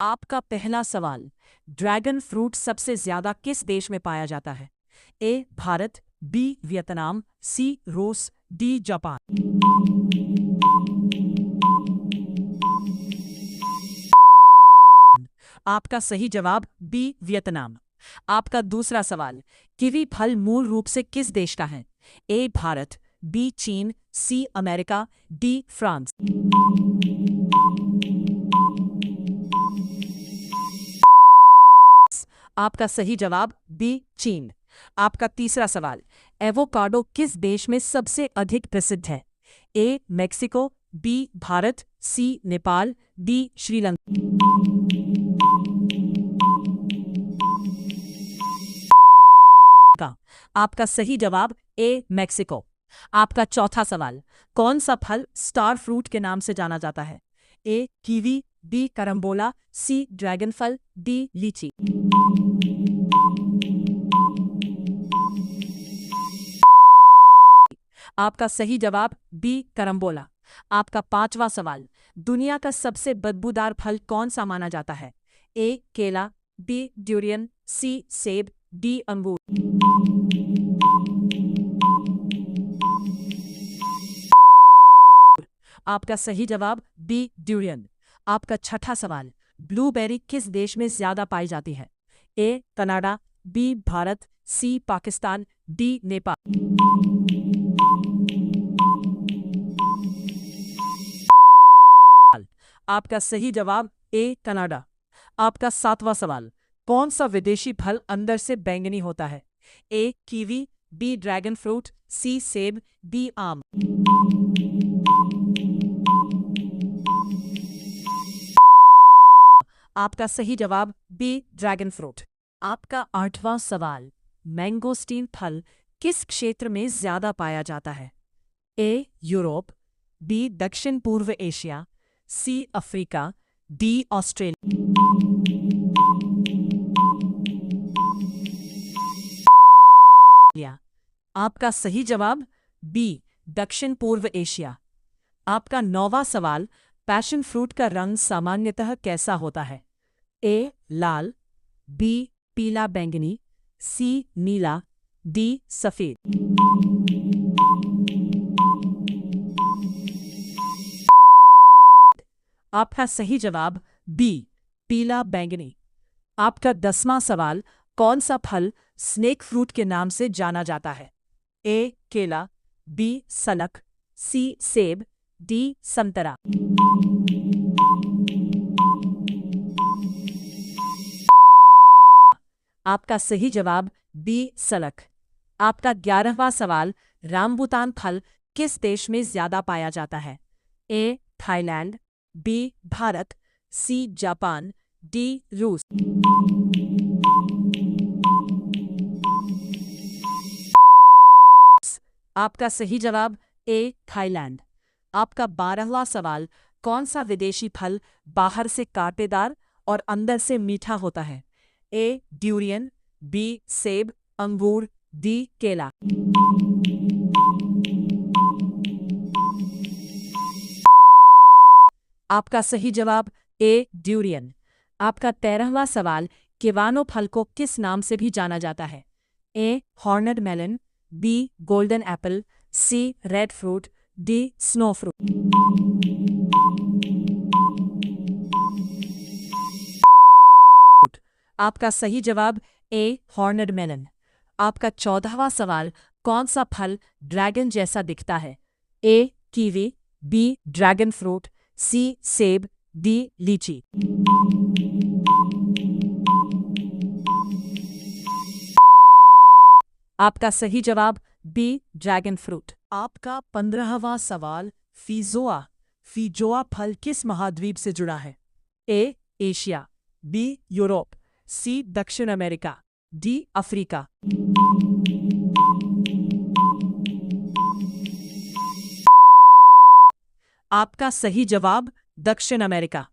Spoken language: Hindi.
आपका पहला सवाल, ड्रैगन फ्रूट सबसे ज्यादा किस देश में पाया जाता है? ए भारत, बी वियतनाम, सी रूस, डी जापान। आपका सही जवाब बी वियतनाम। आपका दूसरा सवाल, कीवी फल मूल रूप से किस देश का है? ए भारत, बी चीन, सी अमेरिका, डी फ्रांस। आपका सही जवाब बी चीन। आपका तीसरा सवाल, एवोकाडो किस देश में सबसे अधिक प्रसिद्ध है? ए मेक्सिको, बी भारत, सी नेपाल, डी श्रीलंका। आपका सही जवाब ए मेक्सिको। आपका चौथा सवाल, कौन सा फल स्टार फ्रूट के नाम से जाना जाता है? ए kiwi, B carambola, sea dragon फल, डी लीची। आपका सही जवाब बी करम्बोला। आपका पांचवा सवाल, दुनिया का सबसे बदबूदार फल कौन सा माना जाता है? ए केला, बी ड्यूरियन, सी सेब, डी अंगूर। आपका सही जवाब बी ड्यूरियन। आपका छठा सवाल, ब्लूबेरी किस देश में ज्यादा पाई जाती है? A Canada, B Bharat, C Pakistan, D Nepal. आपका सही जवाब ए कनाडा। आपका सातवां सवाल, कौन सा विदेशी फल अंदर से बैंगनी होता है? ए कीवी, बी ड्रैगन फ्रूट, सी सेब, डी आम। आपका सही जवाब बी ड्रैगन फ्रूट। आपका आठवां सवाल, मैंगोस्टीन फल किस क्षेत्र में ज्यादा पाया जाता है? ए यूरोप, बी दक्षिण पूर्व Asia, C Africa, D Australia. आपका सही जवाब बी दक्षिण पूर्व एशिया। आपका नौवां सवाल, पैशन फ्रूट का रंग सामान्यतः कैसा होता है? ए लाल, बी पीला बैंगनी, सी नीला, डी सफेद। आपका सही जवाब बी पीला बैंगनी। आपका 10वां सवाल, कौन सा फल स्नेक फ्रूट के नाम से जाना जाता है? ए केला, बी सनक, सी सेब, डी संतरा। आपका सही जवाब बी सनक। आपका 11वां सवाल, रामबुतान फल किस देश में ज्यादा पाया जाता है? A Thailand, B Bharat, C Japan, D रूस। आपका सही जवाब ए थाईलैंड। आपका 12वां सवाल, कौन सा विदेशी फल बाहर से कांटेदार और अंदर से मीठा होता है? ए ड्यूरियन, बी सेब, अंगूर, डी केला। आपका सही जवाब ए ड्यूरियन। आपका 13वां सवाल, किवानो फल को किस नाम से भी जाना जाता है? A horned melon, B golden apple, C red fruit, D snow fruit. आपका सही जवाब ए हॉर्नड मेलन। आपका 14वां सवाल, कौन सा फल ड्रैगन जैसा दिखता है? ए कीवी, बी ड्रैगन फ्रूट, सी सेब, डी लीची। आपका सही जवाब बी ड्रैगन फ्रूट। आपका 15वां सवाल, फिजोआ फल किस महाद्वीप से जुड़ा है? ए एशिया, बी यूरोप, सी दक्षिण अमेरिका, डी अफ्रीका। आपका सही जवाब दक्षिण अमेरिका।